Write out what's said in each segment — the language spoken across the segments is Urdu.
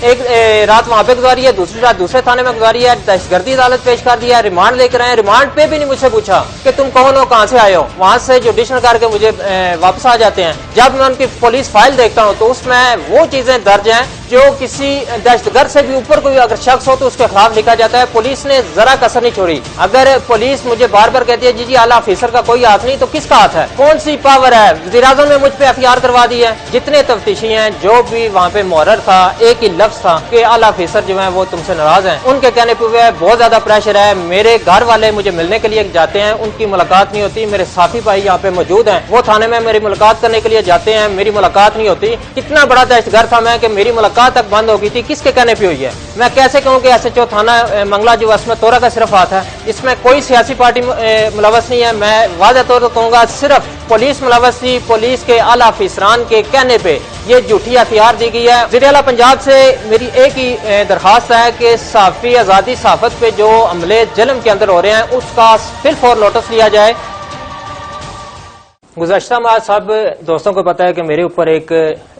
ایک رات وہاں پہ گزاری ہے, دوسری رات دوسرے تھانے میں گزاری ہے, دہشتگردی عدالت پیش کر دیا ہے, ریمانڈ لے کر آئے, ریمانڈ پہ بھی نہیں مجھ سے پوچھا کہ تم کون ہو, کہاں سے آئے ہو. وہاں سے جوڈیشل کر کے مجھے واپس آ جاتے ہیں. جب میں ان کی پولیس فائل دیکھتا ہوں تو اس میں وہ چیزیں درج ہیں جو کسی دہشت گرد سے بھی اوپر کوئی اگر شخص ہو تو اس کے خلاف لکھا جاتا ہے. پولیس نے ذرا کسر نہیں چھوڑی. اگر پولیس مجھے بار بار کہتی ہے جی اعلیٰ آفیسر کا کوئی ہاتھ نہیں, تو کس کا ہاتھ ہے, کون سی پاور ہے؟ وزیر اعظم نے مجھ پہ ایف آئی آر کروا دی ہے. جتنے تفتیشی ہیں جو بھی وہاں پہ محرر تھا, ایک ہی لفظ تھا کہ اعلیٰ آفیسر جو ہیں وہ تم سے ناراض ہیں. ان کے کہنے پہ بہت زیادہ پریشر ہے. میرے گھر والے مجھے ملنے کے لیے جاتے ہیں, ان کی ملاقات نہیں ہوتی. میرے ساتھی بھائی یہاں پہ موجود ہیں, وہ تھانے میں میری ملاقات کرنے کے لیے جاتے ہیں, میری ملاقات نہیں ہوتی. کتنا بڑا دہشت گرد تھا میں کہ میری ملاقات تک بند ہو گئی تھی. کس کے کہنے پہ ہوئی ہے؟ میں کیسے کہوں کہ ایس ایچ او تھانہ منگلا جو اس میں تورا کا صرف ہاتھ ہے, اس میں کوئی سیاسی پارٹی ملوث نہیں ہے. میں واضح طور پر کہوں گا صرف پولیس ملوث تھی. پولیس کے اعلیٰ افسران کے کہنے پہ یہ جھوٹی ایف آئی آر دی گئی ہے. وزیر اعلیٰ پنجاب سے میری ایک ہی درخواست ہے کہ صحافی آزادی صحافت پہ جو عملے ظلم کے اندر ہو رہے ہیں اس کا فل فور نوٹس لیا جائے. گزشتہ ماہ سب دوستوں کو پتا ہے کہ میرے اوپر ایک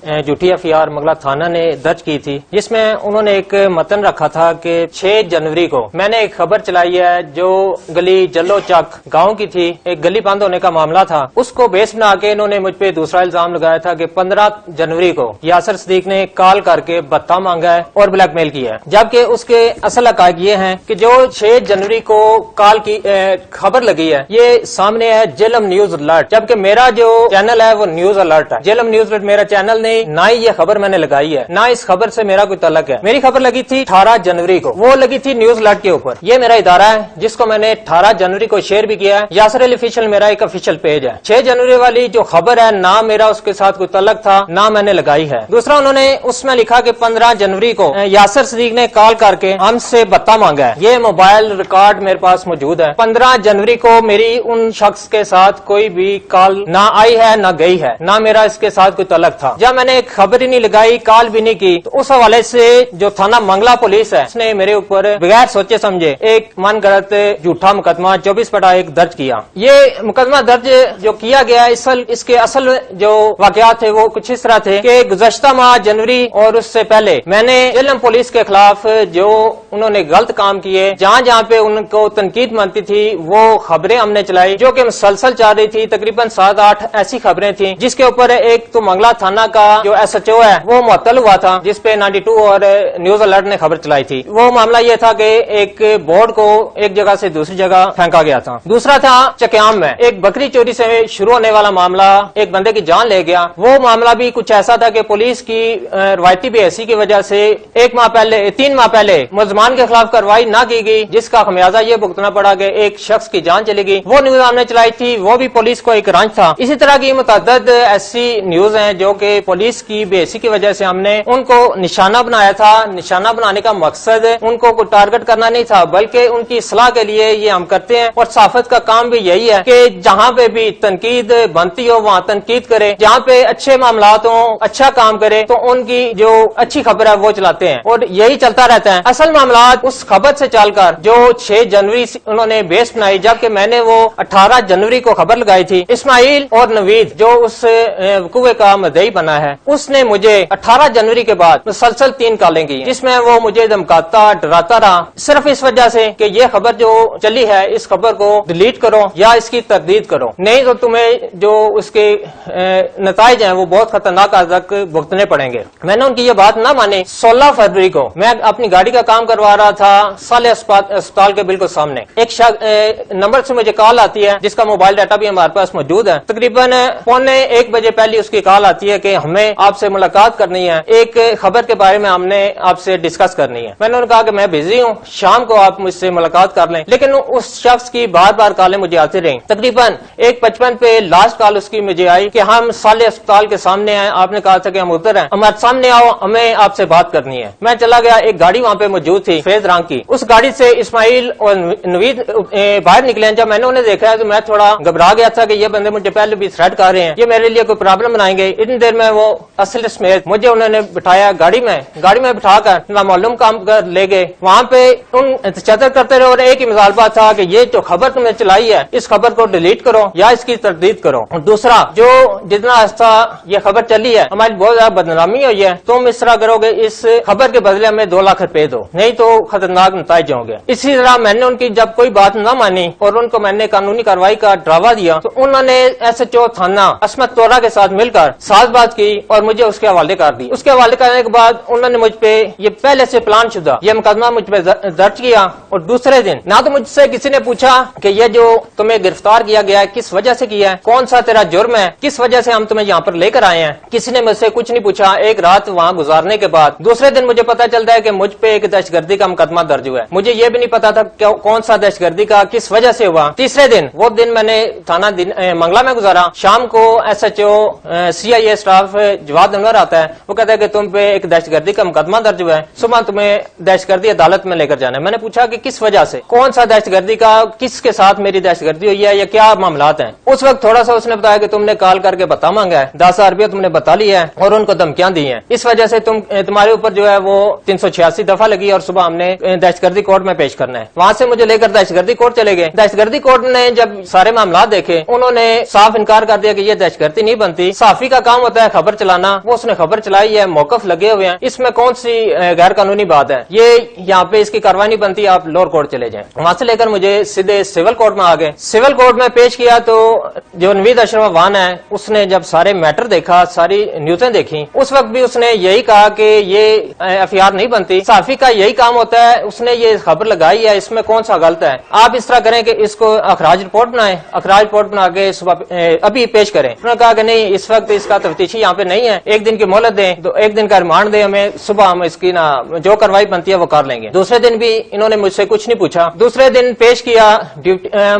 جھوٹی ایف آئی آر منگلا تھانہ نے درج کی تھی, جس میں انہوں نے ایک متن رکھا تھا کہ 6 جنوری کو میں نے ایک خبر چلائی ہے جو گلی جلو چک گاؤں کی تھی, ایک گلی بند ہونے کا معاملہ تھا. اس کو بیس بنا کے انہوں نے مجھ پہ دوسرا الزام لگایا تھا کہ 15 جنوری کو یاسر صدیق نے کال کر کے بھتہ مانگا ہے اور بلیک میل کیا ہے, جبکہ اس کے اصل حقائق یہ ہیں کہ جو 6 جنوری کو کال کی خبر لگی ہے یہ سامنے ہے جیلم نیوز الرٹ, جبکہ میرا جو چینل ہے وہ نیوز الرٹ ہے. جیلم نیوز الرٹ میرا چینل نہیں, نہ ہی یہ خبر میں نے لگائی ہے, نہ اس خبر سے میرا کوئی تعلق ہے. میری خبر لگی تھی 18 جنوری کو, وہ لگی تھی نیوز الرٹ کے اوپر. یہ میرا ادارہ ہے جس کو میں نے 18 جنوری کو شیئر بھی کیا ہے. یاسر علی آفیشل میرا ایک آفیشل پیج ہے. 6 جنوری والی جو خبر ہے نہ میرا اس کے ساتھ کوئی تعلق تھا, نہ میں نے لگائی ہے. دوسرا انہوں نے اس میں لکھا کہ 15 جنوری کو یاسر صدیق نے کال کر کے ہم سے بھتہ مانگا ہے. یہ موبائل ریکارڈ میرے پاس موجود ہے. 15 جنوری کو میری ان شخص کے ساتھ کوئی بھی کال نہ آئی ہے نہ گئی ہے, نہ میرا اس کے ساتھ کوئی تعلق تھا. جب میں نے ایک خبر ہی نہیں لگائی, کال بھی نہیں کی, تو اس حوالے سے جو تھانہ منگلا پولیس ہے اس نے میرے اوپر بغیر سوچے سمجھے ایک من گھڑت جھوٹا مقدمہ 24/1 درج کیا. یہ مقدمہ درج جو کیا گیا اس کے اصل جو واقعات تھے وہ کچھ اس طرح تھے کہ گزشتہ ماہ جنوری اور اس سے پہلے میں نے علم پولیس کے خلاف جو انہوں نے غلط کام کیے, جہاں جہاں پہ ان کو تنقید مانتی تھی وہ خبریں ہم نے چلائی جو کہ مسلسل چل رہی تھی. تقریباً 7-8 ایسی خبریں تھیں جس کے اوپر ایک تو منگلا تھانہ کا جو ایس ایچ او ہے وہ معطل ہوا تھا, جس پہ 92 اور نیوز الرٹ نے خبر چلائی تھی. وہ معاملہ یہ تھا کہ ایک بورڈ کو ایک جگہ سے دوسری جگہ پھینکا گیا تھا. دوسرا تھا چکیام میں ایک بکری چوری سے شروع ہونے والا معاملہ, ایک بندے کی جان لے گیا. وہ معاملہ بھی کچھ ایسا تھا کہ پولیس کی روایتی بے حسی کی وجہ سے 3 ماہ پہلے ملزمان کے خلاف کارروائی نہ کی گئی, جس کا خمیازہ یہ بھگتنا پڑا کہ ایک شخص کی جان چلی گئی. وہ نیوز ہم نے چلائی تھی, وہ بھی پولیس کو ایک رنج تھا. اسی طرح کی متعدد ایسی نیوز ہیں جو کہ پولیس کی بے حسی کی وجہ سے ہم نے ان کو نشانہ بنایا تھا. نشانہ بنانے کا مقصد ان کو کوئی ٹارگٹ کرنا نہیں تھا, بلکہ ان کی اصلاح کے لیے یہ ہم کرتے ہیں. اور صحافت کا کام بھی یہی ہے کہ جہاں پہ بھی تنقید بنتی ہو وہاں تنقید کرے, جہاں پہ اچھے معاملات ہوں اچھا کام کرے, تو ان کی جو اچھی خبر ہے وہ چلاتے ہیں, اور یہی چلتا رہتا ہے. اصل معاملات اس خبر سے چل کر جو 6 جنوری انہوں نے بیس بنائی, جبکہ میں نے وہ 18 جنوری کو خبر لگائی تھی. اسماعیل اور نوید جو اس وقوع کا مدعی بنا ہے, اس نے مجھے 18 جنوری کے بعد مسلسل 3 کالیں کی, جس میں وہ مجھے دھمکاتا ڈراتا رہا, صرف اس وجہ سے کہ یہ خبر جو چلی ہے اس خبر کو ڈیلیٹ کرو یا اس کی تردید کرو, نہیں تو تمہیں جو اس کے نتائج ہیں وہ بہت خطرناک حد تک بھگتنے پڑیں گے. میں نے ان کی یہ بات نہ مانی. 16 فروری کو میں اپنی گاڑی کا کام کروا رہا تھا صالح اسپتال کے بالکل سامنے. ایک نمبر سے مجھے کال آتی ہے جس کا موبائل ڈاٹا بھی ہمارے پاس موجود ہے. تقریباً 1:15 بجے پہلے اس کی کال آتی ہے کہ ہمیں آپ سے ملاقات کرنی ہے, ایک خبر کے بارے میں ہم نے آپ سے ڈسکس کرنی ہے. میں نے کہا کہ میں بزی ہوں, شام کو آپ مجھ سے ملاقات کر لیں. لیکن اس شخص کی بار بار کالیں مجھے آتی رہیں. تقریباً 1:55 پہ لاسٹ کال اس کی مجھے آئی کہ ہم صالح اسپتال کے سامنے ہیں, آپ نے کہا تھا کہ ہم ادھر ہیں, ہمارے سامنے آؤ, ہمیں آپ سے بات کرنی ہے. میں چلا گیا, ایک گاڑی وہاں پہ موجود تھی سفید رنگ کی. اس گاڑی سے اسماعیل اور نوید باہر نکلے. جب میں نے انہیں دیکھا تو میں تھوڑا گھبرا گیا تھا کہ یہ بندے مجھے پہلے بھی تھریٹ کر رہے ہیں, یہ میرے لیے کوئی پرابلم بنائیں گے. اتنی دیر میں وہ اصل سمیت مجھے انہوں نے بٹھایا گاڑی میں بٹھا کر نامعلوم کام کر لے گئے. وہاں پہ ان چتر کرتے رہے اور ایک ہی مطالبہ تھا کہ یہ جو خبر تم نے چلائی ہے اس خبر کو ڈیلیٹ کرو یا اس کی تردید کرو. اور دوسرا جو جتنا عرصہ یہ خبر چلی ہے ہماری بہت زیادہ بدنامی ہوئی ہے, تم اس طرح کرو گے اس خبر کے بدلے ہمیں 2 لاکھ روپے دو نہیں تو خطرناک نتائج ہوں گے. اسی طرح میں نے ان کی جب کوئی بات نہ مانی اور ان کو میں نے قانونی کارروائی کا ڈراوا دیا تو انہوں نے SHO تھانہ عصمت طورہ کے ساتھ مل کر ساز بات کی اور مجھے اس کے حوالے کر دی. اس کے حوالے کرنے کے بعد انہوں نے مجھ پہ یہ پہلے سے پلان شدہ یہ مقدمہ مجھ پہ درج کیا. اور دوسرے دن نہ تو مجھ سے کسی نے پوچھا کہ یہ جو تمہیں گرفتار کیا گیا ہے کس وجہ سے کیا ہے, کون سا تیرا جرم ہے, کس وجہ سے ہم تمہیں یہاں پر لے کر آئے ہیں. کسی نے مجھ سے کچھ نہیں پوچھا. ایک رات وہاں گزارنے کے بعد دوسرے دن مجھے پتا چلتا ہے کہ مجھ پہ ایک دہشت گردی کا مقدمہ درج ہوا ہے. مجھے یہ بھی نہیں پتا تھا کون سا دہشت گردی کا کس وجہ سے ہوا. تیسرے دن وہ دن میں نے تھانہ منگلا میں گزارا. شام کو SHO CIA اسٹاف جواد انور آتا ہے, وہ کہتا ہے کہ تم پہ ایک دہشت گردی کا مقدمہ درج ہوا ہے, صبح تمہیں دہشت گردی عدالت میں لے کر جانا ہے. میں نے پوچھا کہ کس وجہ سے, کون سا دہشت گردی کا, کس کے ساتھ میری دہشت گردی ہوئی ہے یا کیا معاملات ہیں. اس وقت تھوڑا سا اس نے بتایا کہ تم نے کال کر کے بتا مانگا ہے, 10,000 روپیہ تم نے بتا لیا ہے اور ان کو دھمکیاں دی ہیں, اس وجہ سے تمہارے اوپر جو ہے وہ 386 دفعہ لگی اور صبح ہم نے دہشت گردی کورٹ میں پیش کرنا ہے. وہاں سے مجھے لے کر دہشت گردی کورٹ چلے گئے. دہشت گردی کورٹ نے جب سارے معاملات دیکھے انہوں نے صاف انکار کر دیا کہ یہ دہشت گردی نہیں بنتی. صحافی کا کام ہوتا ہے خبر چلانا, وہ اس نے خبر چلائی ہے, موقف لگے ہوئے ہیں, اس میں کون سی غیر قانونی بات ہے, یہ یہاں پہ اس کی کارروائی نہیں بنتی, آپ لوور کورٹ چلے جائیں. وہاں سے لے کر مجھے سیدھے سول کورٹ میں آ گئے. سول کورٹ میں پیش کیا تو جو نوید اشرف وان ہے اس نے جب سارے میٹر دیکھا, ساری نیوزیں دیکھی, اس وقت بھی اس نے یہی کہا کہ یہ FIR نہیں بنتی, صحافی کا یہی کام ہوتا ہے, اس نے یہ خبر لگائی ہے, اس میں کون سا غلط ہے, آپ اس طرح کریں کہ اس کو اخراج رپورٹ بنائیں, اخراج رپورٹ بنا کے صبح ابھی پیش کریں. انہوں نے کہا کہ نہیں اس وقت اس کا تفتیشی یہاں پہ نہیں ہے, 1 دن کی مہلت دیں, تو 1 دن کا ریمانڈ دیں ہمیں, صبح ہم اس کی جو کارروائی بنتی ہے وہ کر لیں گے. دوسرے دن بھی انہوں نے مجھ سے کچھ نہیں پوچھا. دوسرے دن پیش کیا,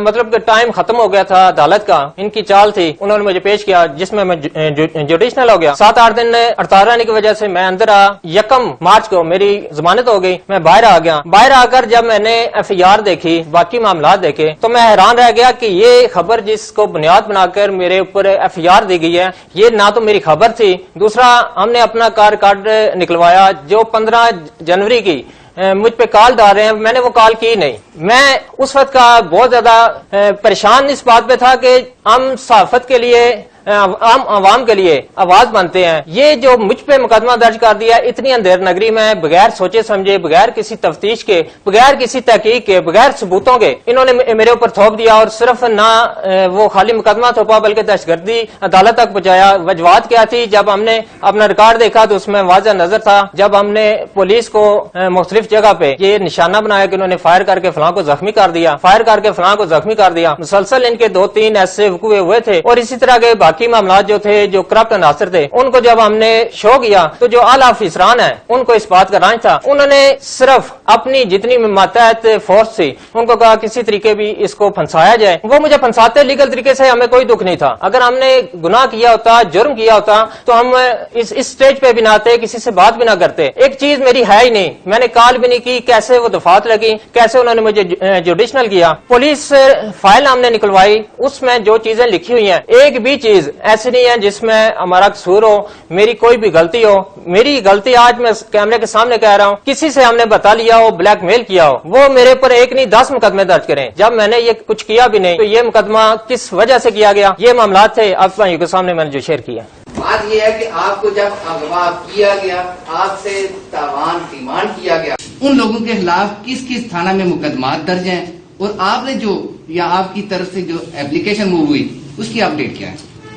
مطلب کہ ٹائم ختم ہو گیا تھا عدالت کا, ان کی چال تھی, انہوں نے مجھے پیش کیا جس میں جوڈیشنل ہو گیا. 7-8 دن ہڑتال رہنے کی وجہ سے میں اندر آ, 1 مارچ کو میری ضمانت ہو گئی, میں باہر آ گیا. باہر آ کر جب میں نے FIR دیکھی, باقی معاملات دیکھے, تو میں حیران رہ گیا کہ یہ خبر جس کو بنیاد بنا کر میرے اوپر FIR دی گئی ہے یہ نہ تو میری خبر تھی, دوسرا ہم نے اپنا کارڈ نکلوایا جو 15 جنوری کی مجھ پہ کال ڈال رہے ہیں, میں نے وہ کال کی نہیں. میں اس وقت کا بہت زیادہ پریشان اس بات پہ تھا کہ ہم صحافت کے لیے, عام عوام کے لیے آواز بنتے ہیں, یہ جو مجھ پہ مقدمہ درج کر دیا اتنی اندھیر نگری میں, بغیر سوچے سمجھے, بغیر کسی تفتیش کے, بغیر کسی تحقیق کے, بغیر ثبوتوں کے انہوں نے میرے اوپر تھوپ دیا. اور صرف نہ وہ خالی مقدمہ تھوپا بلکہ دہشت گردی عدالت تک پہنچایا. وجوہات کیا تھی, جب ہم نے اپنا ریکارڈ دیکھا تو اس میں واضح نظر تھا, جب ہم نے پولیس کو مختلف جگہ پہ یہ نشانہ بنایا کہ انہوں نے فائر کر کے فلاں کو زخمی کر دیا, فائر کر کے فلاں کو زخمی کر دیا, مسلسل ان کے 2-3 ایسے وقوع ہوئے تھے. اور اسی طرح کے باقی معاملات جو تھے, جو کرپٹ عناصر تھے, ان کو جب ہم نے شو کیا تو جو اعلی افسران ہیں ان کو اس بات کا رانج تھا, انہوں نے صرف اپنی جتنی ماتحت فورس تھی ان کو کہا کسی طریقے بھی اس کو پھنسایا جائے. وہ مجھے پھنساتے لیگل طریقے سے, ہمیں کوئی دکھ نہیں تھا. اگر ہم نے گناہ کیا ہوتا, جرم کیا ہوتا تو ہم اس اسٹیج پہ بھی نہ آتے, کسی سے بات بھی نہ کرتے. ایک چیز میری ہے ہی نہیں, میں نے کال بھی نہیں کی, کیسے وہ دفعات لگی, کیسے انہوں نے مجھے جوڈیشنل کیا. پولیس فائل ہم نے نکلوائی, اس میں جو چیزیں لکھی ہوئی ہیں ایک بھی چیز ایسی نہیں ہے جس میں ہمارا قصور ہو, میری کوئی بھی غلطی ہو. میری غلطی آج میں کیمرے کے سامنے کہہ رہا ہوں, کسی سے ہم نے بتا لیا ہو, بلیک میل کیا ہو, وہ میرے پر 1 نہیں 10 مقدمے درج کریں. جب میں نے یہ کچھ کیا بھی نہیں تو یہ مقدمہ کس وجہ سے کیا گیا, یہ معاملات تھے آپ بھائیوں کے سامنے میں نے جو شیئر کیا. بات یہ ہے کہ آپ کو جب اغوا کیا گیا, آپ سے تاوان ڈیمانڈ کیا گیا, ان لوگوں کے خلاف کس کس تھانہ میں مقدمات درج ہیں, اور آپ نے جو یا آپ کی طرف سے جو اپلیکیشن موو ہوئی اس کی اپڈیٹ کیا ہے؟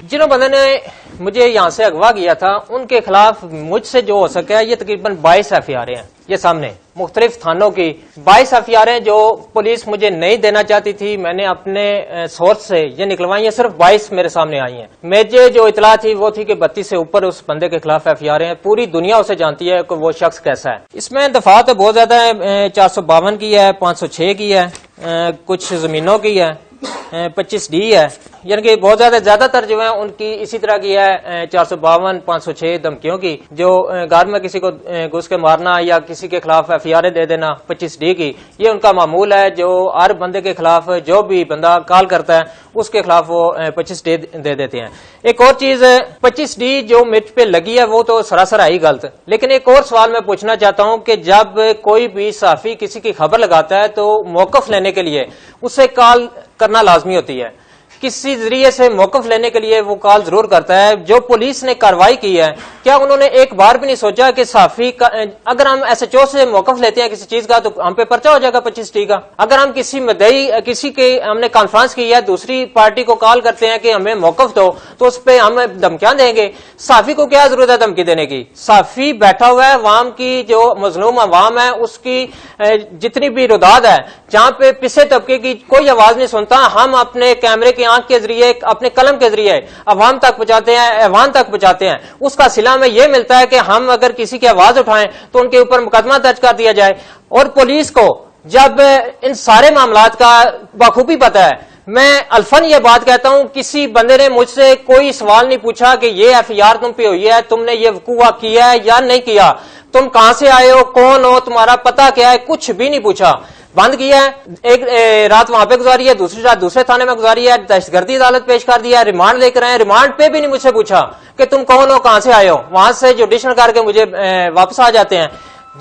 جنہوں بندے نے مجھے یہاں سے اغوا کیا تھا ان کے خلاف مجھ سے جو ہو سکا, یہ تقریباً 22 FIR ہیں. یہ سامنے مختلف تھانوں کی 22 FIR ہیں جو پولیس مجھے نہیں دینا چاہتی تھی. میں نے اپنے سورس سے یہ نکلوائی ہیں, صرف 22 میرے سامنے آئی ہیں. مجھے جو اطلاع تھی وہ تھی کہ 32 سے اوپر اس بندے کے خلاف FIR ہیں. پوری دنیا اسے جانتی ہے کہ وہ شخص کیسا ہے. اس میں دفعات بہت زیادہ ہیں, 452 کی ہے, 506 کی ہے, کچھ زمینوں کی ہے, 25D ہے, یعنی کہ بہت زیادہ تر جو ہیں ان کی اسی طرح کی ہے 452 506 دھمکیوں کی، جو گھر میں کسی کو گھس کے مارنا یا کسی کے خلاف ایف آئی آر دے دینا 25D کی، یہ ان کا معمول ہے۔ جو ہر بندے کے خلاف جو بھی بندہ کال کرتا ہے اس کے خلاف وہ 25D دے دیتے ہیں۔ ایک اور چیز 25D جو مجھ پہ لگی ہے وہ تو سراسر ہی غلط، لیکن ایک اور سوال میں پوچھنا چاہتا ہوں کہ جب کوئی بھی صحافی کسی کی خبر لگاتا ہے تو موقف لینے کے لیے اسے کال کرنا لازمی ہوتی ہے، کسی ذریعے سے موقف لینے کے لیے وہ کال ضرور کرتا ہے۔ جو پولیس نے کارروائی کی ہے، کیا انہوں نے ایک بار بھی نہیں سوچا کہ صحافی کا اگر ہم SHO سے موقف لیتے ہیں کسی چیز کا تو ہم پہ پرچہ ہو جائے گا 25D کا؟ اگر ہم کسی مدعی کسی کے ہم نے کانفرنس کی ہے، دوسری پارٹی کو کال کرتے ہیں کہ ہمیں موقف دو تو اس پہ ہم دھمکیاں دیں گے؟ صحافی کو کیا ضرورت ہے دھمکی دینے کی؟ صحافی بیٹھا ہوا ہے، عوام کی جو مظلوم عوام ہے اس کی جتنی بھی رداد ہے، جہاں پہ پسے طبقے کی کوئی آواز نہیں سنتا، ہم اپنے کیمرے کی آنکھ کے ذریعے اپنے قلم کے ذریعے عوام تک پہنچاتے ہیں، ایوان تک پہنچاتے ہیں۔ اس کا صلہ میں یہ ملتا ہے کہ ہم اگر کسی کی آواز اٹھائیں تو ان کے اوپر مقدمہ درج کر دیا جائے۔ اور پولیس کو جب ان سارے معاملات کا بخوبی پتہ ہے، میں الفن یہ بات کہتا ہوں، کسی بندے نے مجھ سے کوئی سوال نہیں پوچھا کہ یہ ایف آئی آر تم پہ ہوئی ہے، تم نے یہ وقوع کیا ہے یا نہیں کیا، تم کہاں سے آئے ہو، کون ہو، تمہارا پتہ کیا ہے، کچھ بھی نہیں پوچھا۔ بند کیا ہے، ایک رات وہاں پہ گزاری ہے، دوسری رات دوسرے تھانے میں گزاری ہے، دہشت گردی عدالت پیش کر دیا ہے، ریمانڈ لے کر آئے، ریمانڈ پہ بھی نہیں مجھ سے پوچھا کہ تم کون ہو، کہاں سے آئے ہو، وہاں سے جوڈیشن کر کے مجھے واپس آ جاتے ہیں۔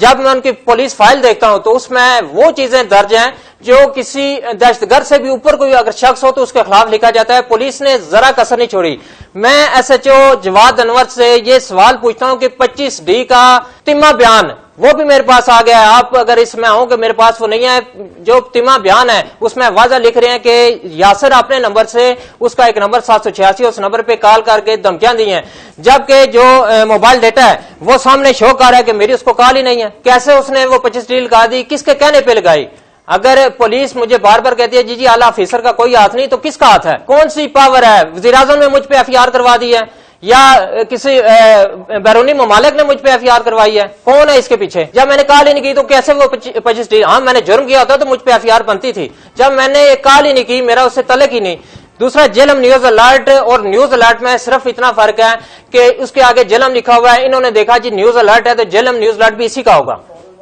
جب میں ان کی پولیس فائل دیکھتا ہوں تو اس میں وہ چیزیں درج ہیں جو کسی دہشت گرد سے بھی اوپر کوئی اگر شخص ہو تو اس کے خلاف لکھا جاتا ہے۔ پولیس نے ذرا کسر نہیں چھوڑی۔ میں SHO جواد انور سے یہ سوال پوچھتا ہوں کہ 25D کا تمہ بیان وہ بھی میرے پاس آ گیا ہے، آپ اگر اس میں آؤں کہ میرے پاس وہ نہیں ہے، جو تمہ بیان ہے اس میں واضح لکھ رہے ہیں کہ یاسر اپنے نمبر سے اس کا ایک نمبر 786 اس نمبر پہ کال کر کے دھمکیاں دی ہیں، جبکہ جو موبائل ڈیٹا ہے وہ سامنے شو کر رہا ہے کہ میری اس کو کال ہی نہیں ہے۔ کیسے اس نے وہ 25D لگا دی، کس کے کہنے پہ لگائی؟ اگر پولیس مجھے بار بار کہتی ہے جی اعلیٰ آفیسر کا کوئی ہاتھ نہیں، تو کس کا ہاتھ ہے؟ کون سی پاور ہے؟ وزیر اعظم نے مجھ پہ ایف آئی آر کروا دی ہے یا کسی بیرونی ممالک نے مجھ پہ ایف آئی آر کروائی ہے؟ کون ہے اس کے پیچھے؟ جب میں نے کال ہی نہیں کی تو کیسے وہ 25D؟ ہاں میں نے جرم کیا ہوتا تو مجھ پہ ایف آئی آر بنتی تھی، جب میں نے کال ہی نہیں کی میرا اس سے تعلق ہی نہیں۔ دوسرا جلم نیوز الرٹ اور نیوز الرٹ میں صرف اتنا فرق ہے کہ اس کے آگے جلم لکھا ہوا ہے، انہوں نے دیکھا جی نیوز الرٹ ہے تو جلم نیوز الرٹ بھی اسی کا ہوگا،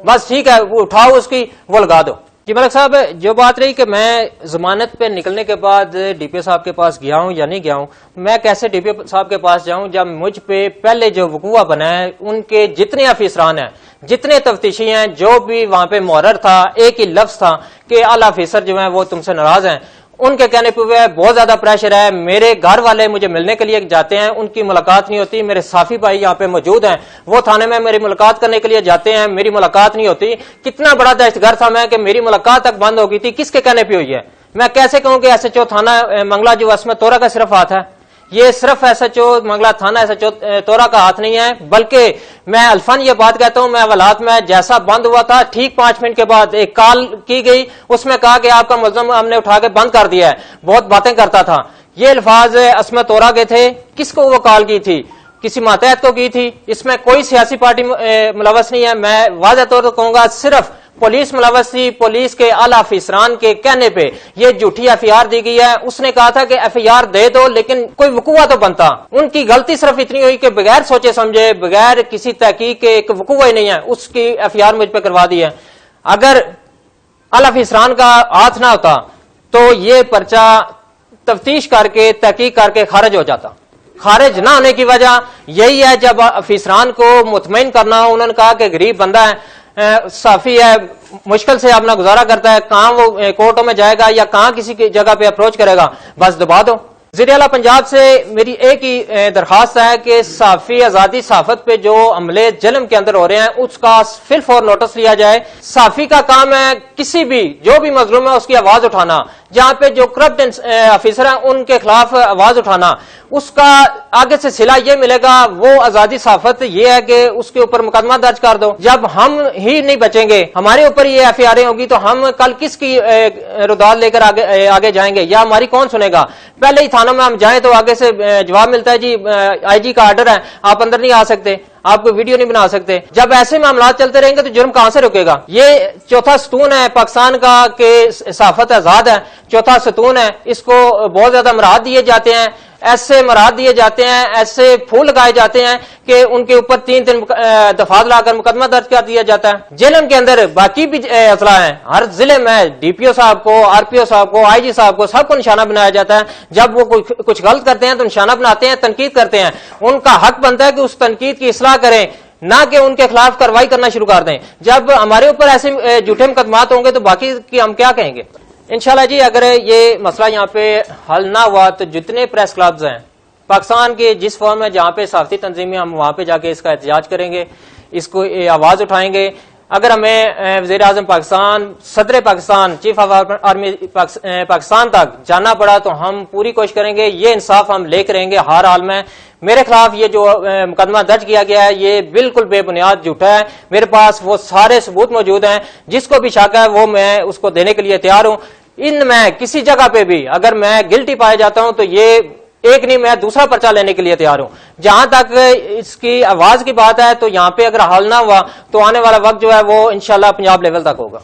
بس ٹھیک ہے وہ اٹھاؤ اس کی وہ لگا دو۔ جی ملک صاحب، جو بات رہی کہ میں ضمانت پہ نکلنے کے بعد ڈی پی او صاحب کے پاس گیا ہوں یا نہیں گیا ہوں، میں کیسے ڈی پی او صاحب کے پاس جاؤں جب مجھ پہ پہلے جو وقوع بنا ہے ان کے جتنے افسران ہیں، جتنے تفتیشی ہیں، جو بھی وہاں پہ محرر تھا، ایک ہی لفظ تھا کہ اعلیٰ افسر جو ہیں وہ تم سے ناراض ہیں، ان کے کہنے پہ بہت زیادہ پریشر ہے۔ میرے گھر والے مجھے ملنے کے لیے جاتے ہیں، ان کی ملاقات نہیں ہوتی، میرے صافی بھائی یہاں پہ موجود ہیں، وہ تھانے میں میری ملاقات کرنے کے لیے جاتے ہیں، میری ملاقات نہیں ہوتی۔ کتنا بڑا دہشت گرد تھا میں کہ میری ملاقات تک بند ہو گئی تھی، کس کے کہنے پہ ہوئی ہے؟ میں کیسے کہوں کہ SHO تھانہ منگلہ جو عصمت تورا کا صرف ہاتھ ہے؟ یہ صرف SHO منگلہ تھانہ SHO تورا کا ہاتھ نہیں ہے، بلکہ میں الفن یہ بات کہتا ہوں، میں حوالات میں جیسا بند ہوا تھا ٹھیک 5 منٹ کے بعد ایک کال کی گئی، اس میں کہا کہ آپ کا ملزم ہم نے اٹھا کے بند کر دیا ہے، بہت باتیں کرتا تھا۔ یہ الفاظ عصمت تورا کے تھے۔ کس کو وہ کال کی تھی؟ کسی ماتحت کو کی تھی۔ اس میں کوئی سیاسی پارٹی ملوث نہیں ہے، میں واضح طور پر کہوں گا صرف پولیس ملوث تھی۔ پولیس کے اعلیٰ افسران کے کہنے پہ یہ جھوٹی ایف آئی آر دی گئی ہے۔ اس نے کہا تھا کہ ایف آئی آر دے دو لیکن کوئی وقوع تو بنتا۔ ان کی غلطی صرف اتنی ہوئی کہ بغیر سوچے سمجھے، بغیر کسی تحقیق کے، ایک وقوع ہی نہیں ہے، اس کی ایف آئی آر مجھ پہ کروا دی ہے۔ اگر اعلیٰ افسران کا ہاتھ نہ ہوتا تو یہ پرچہ تفتیش کر کے تحقیق کر کے خارج ہو جاتا۔ خارج نہ ہونے کی وجہ یہی ہے، جب افسران کو مطمئن کرنا ہو، انہوں نے کہا کہ غریب بندہ ہے، صافی ہے، مشکل سے اپنا گزارا کرتا ہے، کہاں وہ کورٹوں میں جائے گا یا کہاں کسی کی جگہ پہ اپروچ کرے گا، بس دبا دو۔ وزیر اعلیٰ پنجاب سے میری ایک ہی درخواست ہے کہ صحافی آزادی صحافت پہ جو عملے جلم کے اندر ہو رہے ہیں اس کا فی الفور نوٹس لیا جائے۔ صحافی کا کام ہے کسی بھی جو بھی مظلوم ہے اس کی آواز اٹھانا، جہاں پہ جو کرپٹ آفیسر ہیں ان کے خلاف آواز اٹھانا، اس کا آگے سے صلہ یہ ملے گا۔ وہ آزادی صحافت یہ ہے کہ اس کے اوپر مقدمہ درج کر دو۔ جب ہم ہی نہیں بچیں گے، ہمارے اوپر یہ ایف آئی آریں ہوگی تو ہم کل کس کی رداد لے کر آگے جائیں گے، یا ہماری کون سنے گا؟ پہلے ہی تھانوں میں ہم جائیں تو آگے سے جواب ملتا ہے جی آئی جی کا آرڈر ہے، آپ اندر نہیں آ سکتے، آپ کوئی ویڈیو نہیں بنا سکتے. جب ایسے معاملات چلتے رہیں گے تو جرم کہاں سے رکے گا؟ یہ چوتھا ستون ہے پاکستان کا کہ صحافت آزاد ہے، چوتھا ستون ہے، اس کو بہت زیادہ مراد دیے جاتے ہیں، ایسے مراد دیے جاتے ہیں، ایسے پھول لگائے جاتے ہیں کہ ان کے اوپر 3 دفعہ لا کر مقدمہ درج کر دیا جاتا ہے. جیلن کے اندر باقی بھی اضلاع ہیں، ہر ضلع میں ڈی پی او صاحب کو، آر پی او صاحب کو، آئی جی صاحب کو، سب کو نشانہ بنایا جاتا ہے. جب وہ کچھ غلط کرتے ہیں تو نشانہ بناتے ہیں، تنقید کرتے ہیں. ان کا حق بنتا ہے کہ اس تنقید کی اصلاح کریں، نہ کہ ان کے خلاف کارروائی کرنا شروع کر دیں. جب ہمارے اوپر ایسے جھوٹے مقدمات ہوں گے تو باقی کی ہم کیا کہیں گے؟ انشاءاللہ جی اگر یہ مسئلہ یہاں پہ حل نہ ہوا تو جتنے پریس کلبز ہیں پاکستان کے جس فارم میں جہاں پہ صحافتی تنظیمیں، ہم وہاں پہ جا کے اس کا احتجاج کریں گے، اس کو آواز اٹھائیں گے. اگر ہمیں وزیر اعظم پاکستان، صدر Pakistan, chief of army Pakistan تک جانا پڑا تو ہم پوری کوشش کریں گے. یہ انصاف ہم لے کریں گے ہر حال میں. میرے خلاف یہ جو مقدمہ درج کیا گیا ہے یہ بالکل بے بنیاد جھوٹا ہے. میرے پاس وہ سارے ثبوت موجود ہیں، جس کو بھی شک ہے وہ میں اس کو دینے کے لیے تیار ہوں. ان میں کسی جگہ پہ بھی اگر میں گلٹی پایا جاتا ہوں تو یہ ایک نہیں، میں دوسرا پرچہ لینے کے لیے تیار ہوں. جہاں تک اس کی آواز کی بات ہے تو یہاں پہ اگر حل نہ ہوا تو آنے والا وقت جو ہے وہ انشاءاللہ پنجاب لیول تک ہوگا.